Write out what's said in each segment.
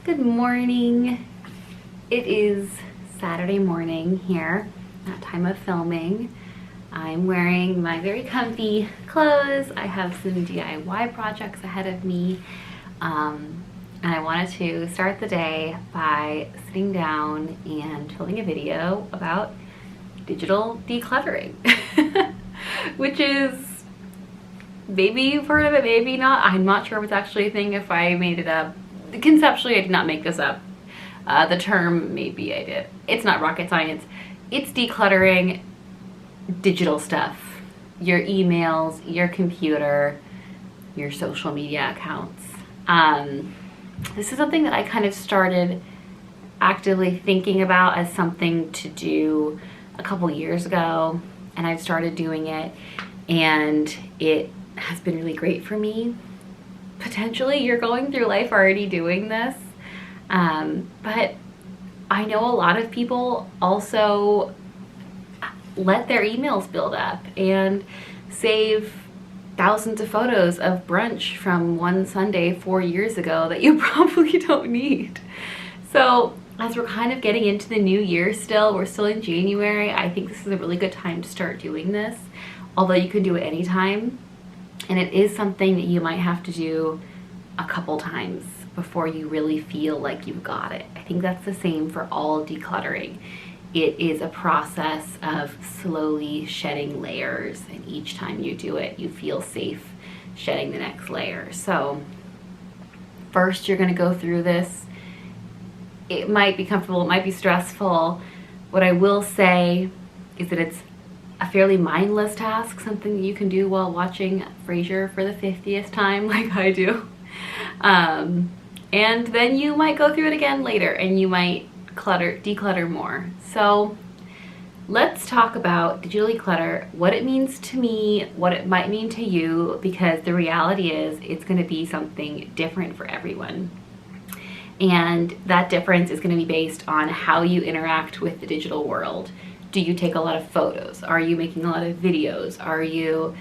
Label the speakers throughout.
Speaker 1: Good morning. It is Saturday morning here at time of filming. I'm wearing my very comfy clothes. I have some DIY projects ahead of me. And I wanted to start the day by sitting down and filming a video about digital decluttering, which is, maybe you've heard of it, maybe not. I'm not sure if it's actually a thing, if I made it up. Conceptually, I did not make this up. The term, maybe I did. It's not rocket science. It's decluttering digital stuff. Your emails, your computer, your social media accounts. This is something that I kind of started actively thinking about as something to do a couple years ago, and I've started doing it, and it has been really great for me. Potentially you're going through life already doing this, but I know a lot of people also let their emails build up and save thousands of photos of brunch from one Sunday 4 years ago that you probably don't need. So as we're kind of getting into the new year still, we're still in January, I think this is a really good time to start doing this, although you can do it anytime. And it is something that you might have to do a couple times before you really feel like you've got it. I think that's the same for all decluttering. It is a process of slowly shedding layers, and each time you do it, you feel safe shedding the next layer. So first you're gonna go through this. It might be comfortable, it might be stressful. What I will say is that it's a fairly mindless task, something that you can do while watching Frasier for the 50th time like I do. And then you might go through it again later and you might declutter more. So let's talk about digital declutter, what it means to me, what it might mean to you, because the reality is it's going to be something different for everyone. And that difference is going to be based on how you interact with the digital world. Do you take a lot of photos? Are you making a lot of videos? Are you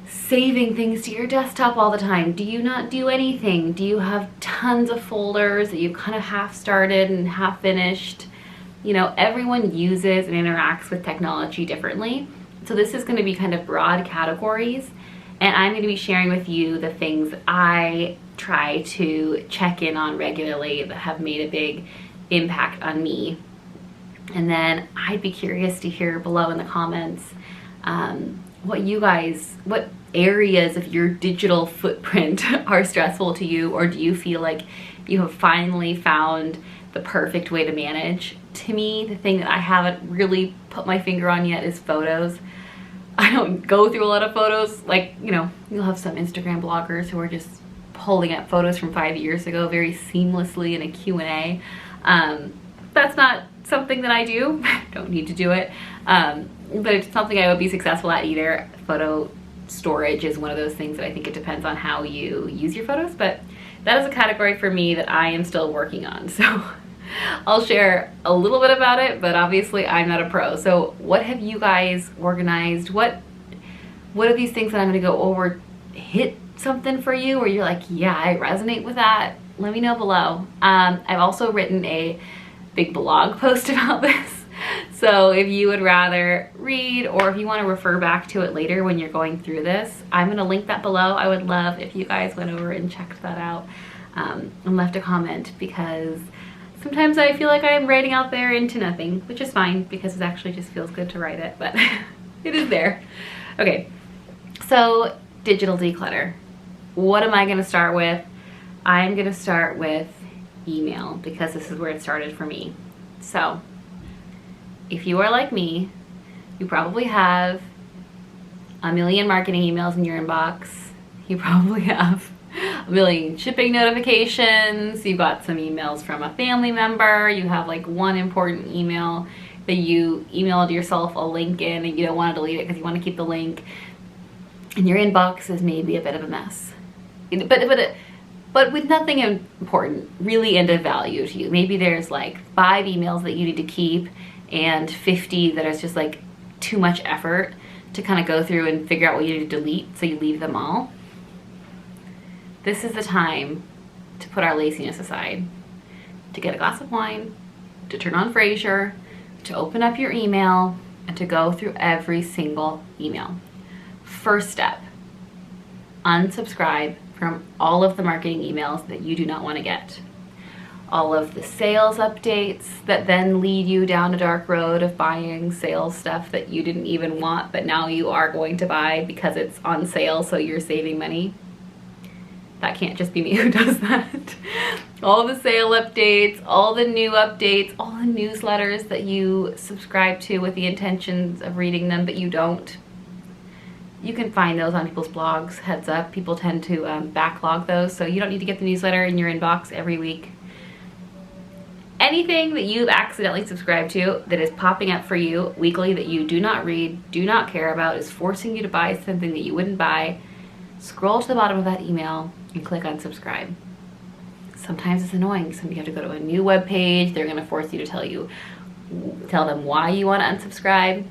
Speaker 1: saving things to your desktop all the time? Do you not do anything? Do you have tons of folders that you kind of half started and half finished? You know, everyone uses and interacts with technology differently. So this is going to be kind of broad categories, and I'm going to be sharing with you the things I try to check in on regularly that have made a big impact on me. And then I'd be curious to hear below in the comments what areas of your digital footprint are stressful to you, or do you feel like you have finally found the perfect way to manage? To me, the thing that I haven't really put my finger on yet is photos. I don't go through a lot of photos. Like, you know, you'll have some Instagram bloggers who are just pulling up photos from 5 years ago very seamlessly in a Q&A. That's not something that I do. Don't need to do it, but it's something I would be successful at either. Photo storage is one of those things that I think it depends on how you use your photos, but that is a category for me that I am still working on. So I'll share a little bit about it, but obviously I'm not a pro. So what have you guys organized? What are these things that I'm going to go over hit something for you, or you're like, yeah, I resonate with that? Let me know below. I've also written a big blog post about this. So if you would rather read, or if you want to refer back to it later when you're going through this, I'm going to link that below. I would love if you guys went over and checked that out, and left a comment, because sometimes I feel like I'm writing out there into nothing, which is fine because it actually just feels good to write it, but it is there. Okay, so digital declutter. What am I going to start with? I'm going to start with email, because this is where it started for me. So if you are like me, you probably have a million marketing emails in your inbox. You probably have a million shipping notifications. You've got some emails from a family member. You have like one important email that you emailed yourself a link in and you don't want to delete it because you want to keep the link. And your inbox is maybe a bit of a mess. But with nothing important really and of value to you. Maybe there's like 5 emails that you need to keep and 50 that is just like too much effort to kind of go through and figure out what you need to delete, so you leave them all. This is the time to put our laziness aside to get a glass of wine, to turn on Frasier, to open up your email, and to go through every single email. First step, unsubscribe from all of the marketing emails that you do not want to get. All of the sales updates that then lead you down a dark road of buying sales stuff that you didn't even want, but now you are going to buy because it's on sale, so you're saving money. That can't just be me who does that. All the sale updates, all the new updates, all the newsletters that you subscribe to with the intentions of reading them, but you don't. You can find those on people's blogs, heads up. People tend to backlog those, so you don't need to get the newsletter in your inbox every week. Anything that you've accidentally subscribed to that is popping up for you weekly that you do not read, do not care about, is forcing you to buy something that you wouldn't buy, scroll to the bottom of that email and click unsubscribe. Sometimes it's annoying. Sometimes you have to go to a new web page. They're going to force you to tell them why you want to unsubscribe.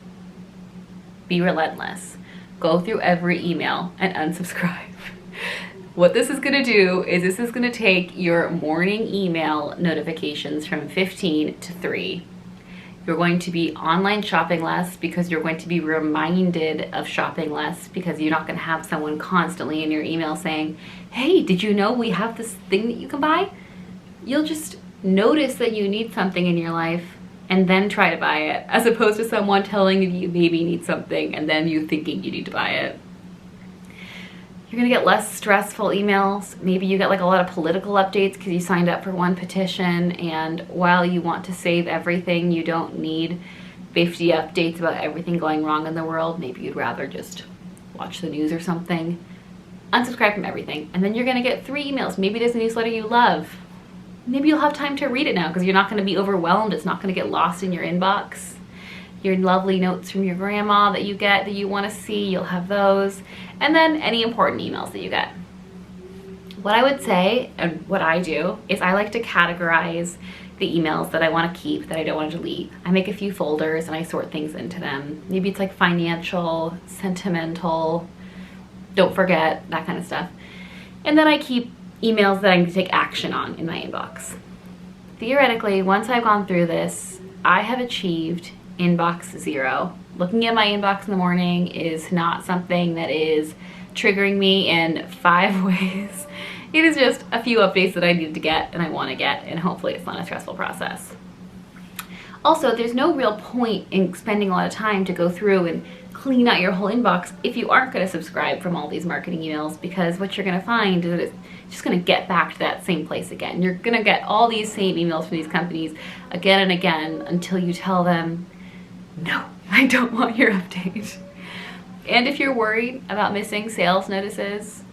Speaker 1: Be relentless. Go through every email and unsubscribe. What this is going to do is this is going to take your morning email notifications from 15 to 3. You're going to be online shopping less because you're going to be reminded of shopping less, because you're not going to have someone constantly in your email saying, hey, did you know we have this thing that you can buy? You'll just notice that you need something in your life and then try to buy it, as opposed to someone telling you maybe need something and then you thinking you need to buy it. You're gonna get less stressful emails. Maybe you get like a lot of political updates because you signed up for one petition, and while you want to save everything, you don't need 50 updates about everything going wrong in the world. Maybe you'd rather just watch the news or something. Unsubscribe from everything, and then you're gonna get 3 emails. Maybe there's a newsletter you love. Maybe you'll have time to read it now because you're not gonna be overwhelmed. It's not gonna get lost in your inbox. Your lovely notes from your grandma that you get that you want to see, you'll have those. And then any important emails that you get. What I would say, and what I do, is I like to categorize the emails that I want to keep, that I don't want to delete. I make a few folders and I sort things into them. Maybe it's like financial, sentimental, don't forget, that kind of stuff. And then I keep emails that I can take action on in my inbox. Theoretically, once I've gone through this, I have achieved inbox 0. Looking at my inbox in the morning is not something that is triggering me in 5 ways. It is just a few updates that I need to get and I want to get, and hopefully it's not a stressful process. Also, there's no real point in spending a lot of time to go through and clean out your whole inbox if you aren't going to subscribe from all these marketing emails, because what you're going to find is that it's just going to get back to that same place again. You're going to get all these same emails from these companies again and again until you tell them, no, I don't want your update. And if you're worried about missing sales notices,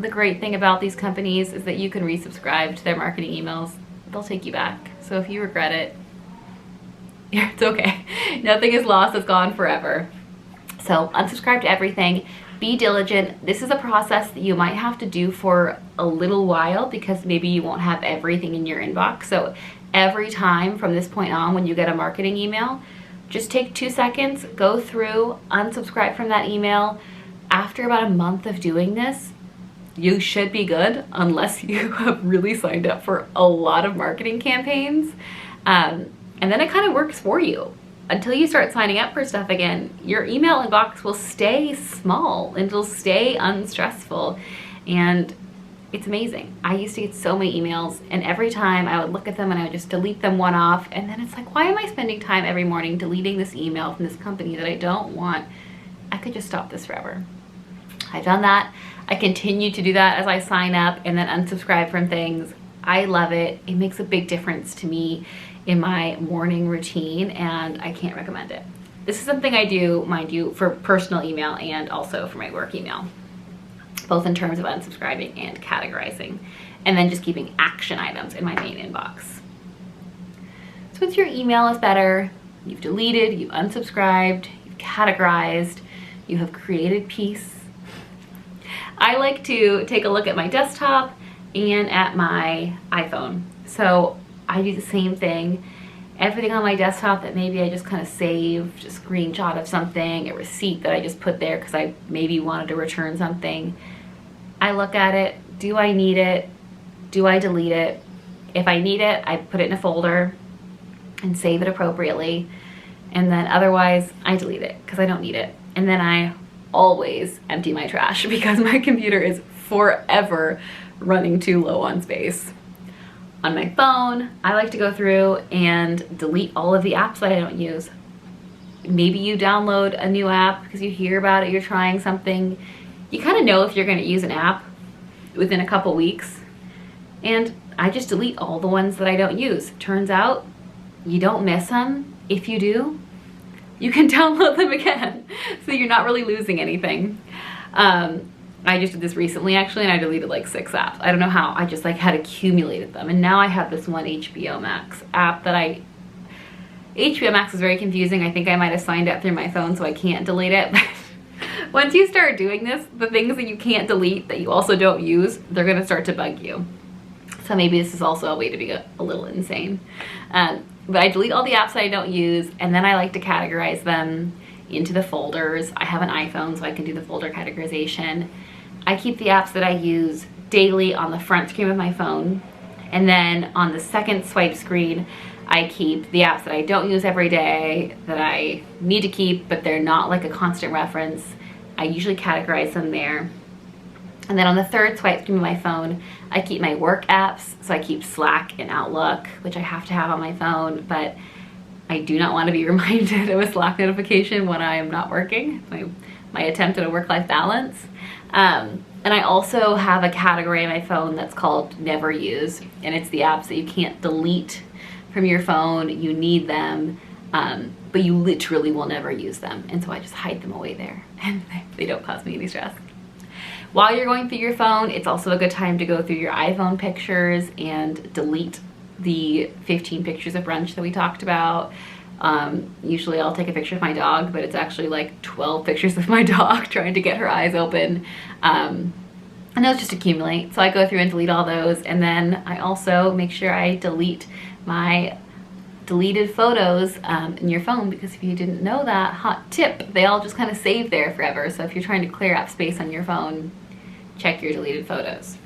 Speaker 1: the great thing about these companies is that you can resubscribe to their marketing emails. They'll take you back. So if you regret it, it's okay. Nothing is lost, it's gone forever. So unsubscribe to everything. Be diligent. This is a process that you might have to do for a little while because maybe you won't have everything in your inbox. So every time from this point on when you get a marketing email, just take 2 seconds, go through, unsubscribe from that email. After about a month of doing this, you should be good unless you have really signed up for a lot of marketing campaigns. And then it kind of works for you. Until you start signing up for stuff again, your email inbox will stay small and it'll stay unstressful. And it's amazing. I used to get so many emails, and every time I would look at them and I would just delete them one off, and then it's like, why am I spending time every morning deleting this email from this company that I don't want? I could just stop this forever. I've done that. I continue to do that as I sign up and then unsubscribe from things. I love it. It makes a big difference to me in my morning routine, and I can't recommend it. This is something I do, mind you, for personal email and also for my work email, both in terms of unsubscribing and categorizing, and then just keeping action items in my main inbox. So once your email is better, you've deleted, you've unsubscribed, you've categorized, you have created peace, I like to take a look at my desktop and at my iPhone. So I do the same thing. Everything on my desktop that maybe I just kind of saved, a screenshot of something, a receipt that I just put there because I maybe wanted to return something. I look at it. Do I need it? Do I delete it? If I need it, I put it in a folder and save it appropriately. And then otherwise I delete it because I don't need it. And then I always empty my trash because my computer is forever running too low on space. On my phone, I like to go through and delete all of the apps that I don't use. Maybe you download a new app because you hear about it, you're trying something. You kind of know if you're going to use an app within a couple weeks. And I just delete all the ones that I don't use. Turns out you don't miss them. If you do, you can download them again. So you're not really losing anything. I just did this recently actually, and I deleted like 6 apps. I don't know how, I just like had accumulated them. And now I have this one HBO Max app that HBO Max is very confusing. I think I might have signed up through my phone so I can't delete it. Once you start doing this, the things that you can't delete that you also don't use, they're gonna start to bug you. So maybe this is also a way to be a little insane. But I delete all the apps that I don't use, and then I like to categorize them into the folders. I have an iPhone, so I can do the folder categorization. I keep the apps that I use daily on the front screen of my phone, and then on the second swipe screen, I keep the apps that I don't use every day, that I need to keep, but they're not like a constant reference. I usually categorize them there. And then on the third swipe screen of my phone, I keep my work apps. So I keep Slack and Outlook, which I have to have on my phone, but I do not want to be reminded of a Slack notification when I am not working. My attempt at a work-life balance. And I also have a category on my phone that's called Never Use, and it's the apps that you can't delete from your phone. You need them, but you literally will never use them. And so I just hide them away there, and they don't cause me any stress. While you're going through your phone, it's also a good time to go through your iPhone pictures and delete the 15 pictures of brunch that we talked about. Usually I'll take a picture of my dog, but it's actually like 12 pictures of my dog trying to get her eyes open. And those just accumulate. So I go through and delete all those. And then I also make sure I delete my deleted photos in your phone, because if you didn't know that, hot tip, they all just kind of save there forever. So if you're trying to clear up space on your phone, check your deleted photos.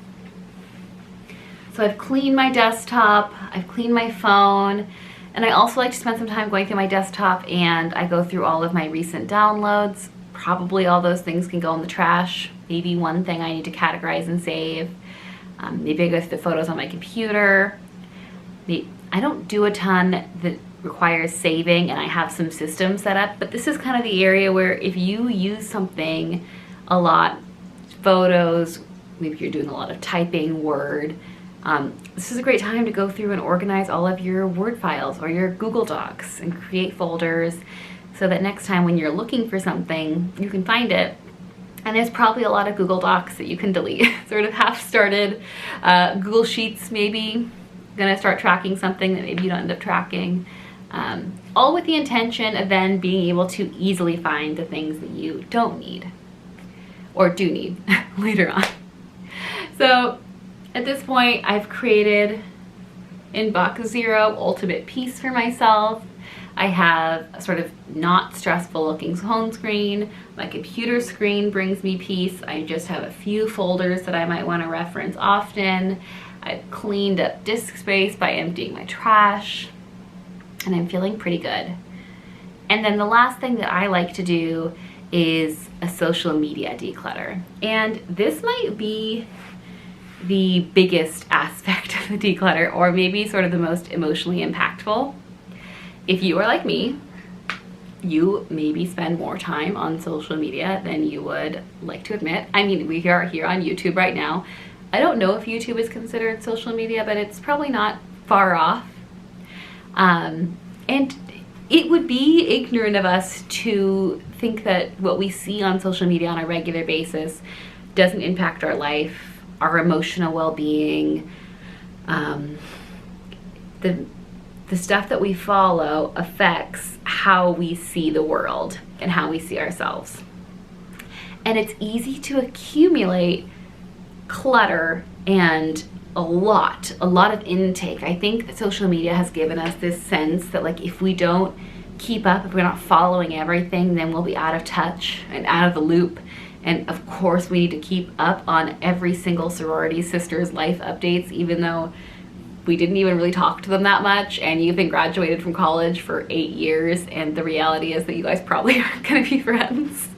Speaker 1: So I've cleaned my desktop, I've cleaned my phone, and I also like to spend some time going through my desktop, and I go through all of my recent downloads. Probably all those things can go in the trash. Maybe one thing I need to categorize and save. Maybe I go through the photos on my computer. I don't do a ton that requires saving, and I have some systems set up, but this is kind of the area where if you use something a lot, photos, maybe you're doing a lot of typing, Word, this is a great time to go through and organize all of your Word files or your Google Docs and create folders so that next time when you're looking for something, you can find it. And there's probably a lot of Google Docs that you can delete. Sort of half-started Google Sheets maybe. Gonna start tracking something that maybe you don't end up tracking. All with the intention of then being able to easily find the things that you don't need or do need later on. So at this point, I've created in Box Zero ultimate peace for myself. I have a sort of not stressful looking home screen. My computer screen brings me peace. I just have a few folders that I might want to reference often. I've cleaned up disk space by emptying my trash, and I'm feeling pretty good. And then the last thing that I like to do is a social media declutter. And this might be the biggest aspect of the declutter, or maybe sort of the most emotionally impactful. If you are like me, you maybe spend more time on social media than you would like to admit. I mean, we are here on YouTube right now. I don't know if YouTube is considered social media, but it's probably not far off. And it would be ignorant of us to think that what we see on social media on a regular basis doesn't impact our life, our emotional well-being. The stuff that we follow affects how we see the world and how we see ourselves. And it's easy to accumulate clutter and a lot of intake. I think that social media has given us this sense that like if we don't keep up, if we're not following everything, then we'll be out of touch and out of the loop. And of course we need to keep up on every single sorority sister's life updates, even though we didn't even really talk to them that much, and you've been graduated from college for 8 years, and the reality is that you guys probably aren't gonna be friends.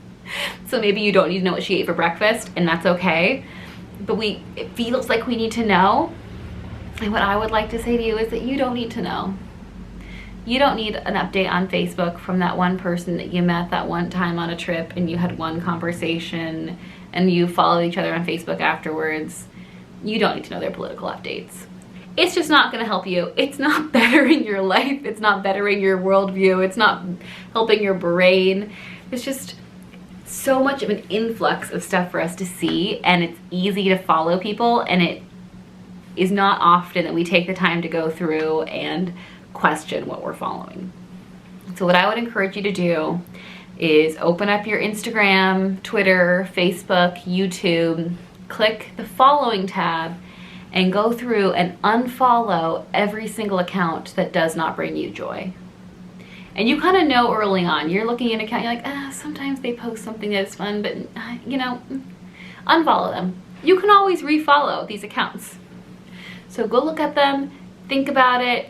Speaker 1: So maybe you don't need to know what she ate for breakfast, and that's okay. But it feels like we need to know. And what I would like to say to you is that you don't need to know. You don't need an update on Facebook from that one person that you met that one time on a trip and you had one conversation and you followed each other on Facebook afterwards. You don't need to know their political updates. It's just not gonna help you. It's not bettering your life. It's not bettering your worldview. It's not helping your brain. It's just so much of an influx of stuff for us to see, and it's easy to follow people, and it is not often that we take the time to go through and question what we're following. So what I would encourage you to do is open up your Instagram, Twitter, Facebook, YouTube, click the following tab, and go through and unfollow every single account that does not bring you joy. And you kind of know early on, you're looking at an account, you're like, sometimes they post something that's fun, but you know, unfollow them. You can always refollow these accounts. So go look at them, think about it.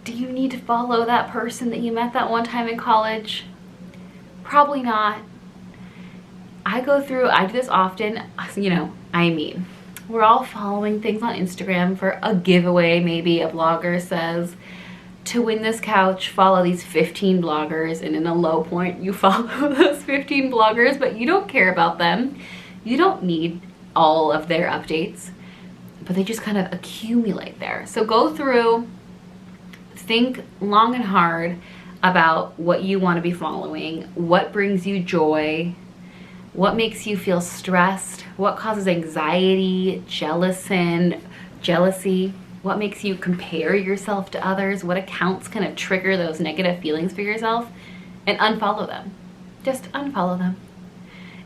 Speaker 1: Do you need to follow that person that you met that one time in college? Probably not. I do this often, you know, we're all following things on Instagram for a giveaway. Maybe a blogger says, to win this couch, follow these 15 bloggers, and in a low point, you follow those 15 bloggers, but you don't care about them. You don't need all of their updates, but they just kind of accumulate there. So go through, think long and hard about what you want to be following, what brings you joy, what makes you feel stressed, what causes anxiety, jealousy, what makes you compare yourself to others, what accounts kind of trigger those negative feelings for yourself, and unfollow them. Just unfollow them.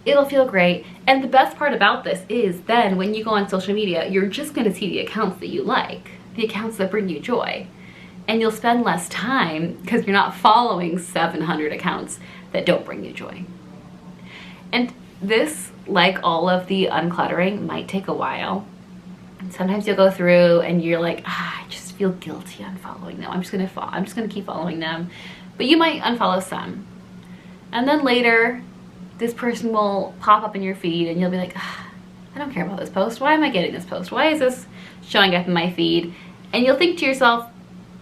Speaker 1: It'll feel great. And the best part about this is then when you go on social media, you're just going to see the accounts that you like, the accounts that bring you joy. And you'll spend less time because you're not following 700 accounts that don't bring you joy. And this, like all of the uncluttering, might take a while. And sometimes you'll go through and you're like, I just feel guilty unfollowing them. I'm just gonna keep following them. But you might unfollow some. And then later, this person will pop up in your feed and you'll be like, I don't care about this post. Why am I getting this post? Why is this showing up in my feed? And you'll think to yourself,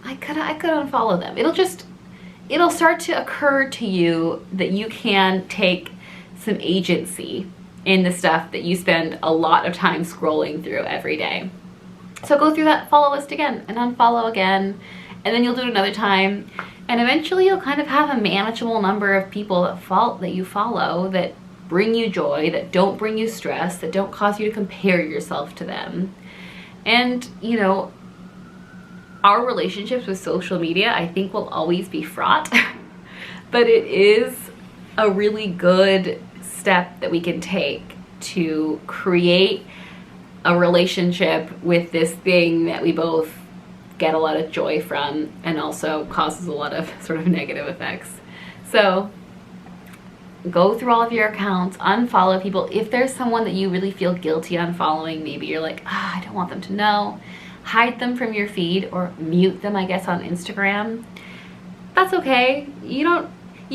Speaker 1: I could unfollow them. It'll start to occur to you that you can take some agency in the stuff that you spend a lot of time scrolling through every day. So go through that follow list again and unfollow again, and then you'll do it another time, and eventually you'll kind of have a manageable number of people that you follow that bring you joy, that don't bring you stress, that don't cause you to compare yourself to them. And you know, our relationships with social media, I think, will always be fraught, but it is a really good step that we can take to create a relationship with this thing that we both get a lot of joy from and also causes a lot of sort of negative effects. So go through all of your accounts, unfollow people. If there's someone that you really feel guilty unfollowing, maybe you're like, I don't want them to know, hide them from your feed or mute them, I guess, on Instagram. That's okay. You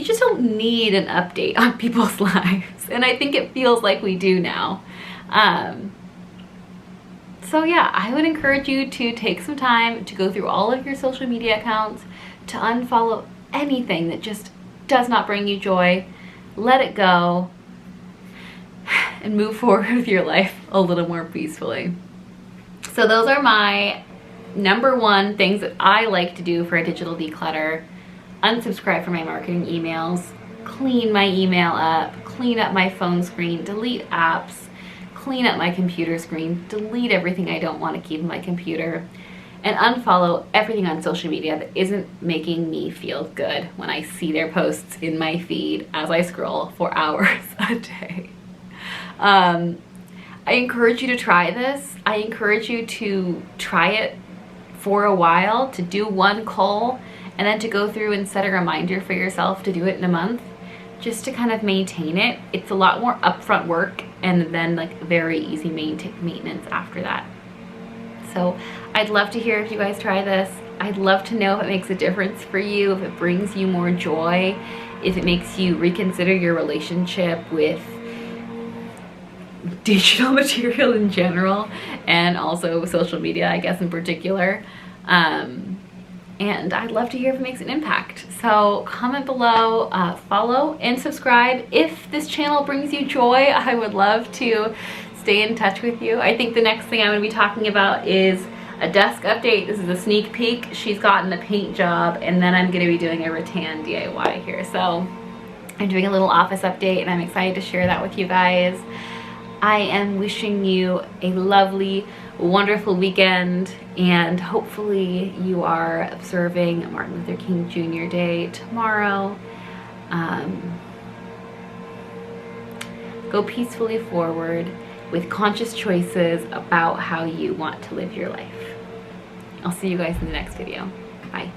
Speaker 1: just don't need an update on people's lives. And I think it feels like we do now. So yeah, I would encourage you to take some time to go through all of your social media accounts, to unfollow anything that just does not bring you joy, let it go, and move forward with your life a little more peacefully. So those are my #1 things that I like to do for a digital declutter. Unsubscribe from my marketing emails, clean my email up, clean up my phone screen, delete apps, clean up my computer screen, delete everything I don't want to keep on my computer, and unfollow everything on social media that isn't making me feel good when I see their posts in my feed as I scroll for hours a day. I encourage you to try this. I encourage you to try it for a while, to do one cull, and then to go through and set a reminder for yourself to do it in a month, just to kind of maintain it. It's a lot more upfront work and then like very easy maintenance after that. So I'd love to hear if you guys try this. I'd love to know if it makes a difference for you, if it brings you more joy, if it makes you reconsider your relationship with digital material in general, and also social media, I guess, in particular. And I'd love to hear if it makes an impact. So comment below, follow and subscribe. If this channel brings you joy, I would love to stay in touch with you. I think the next thing I'm gonna be talking about is a desk update. This is a sneak peek. She's gotten a paint job, and then I'm gonna be doing a rattan DIY here. So I'm doing a little office update, and I'm excited to share that with you guys. I am wishing you a lovely, wonderful weekend, and hopefully you are observing Martin Luther King Jr. Day tomorrow. Go peacefully forward with conscious choices about how you want to live your life. I'll see you guys in the next video. Bye.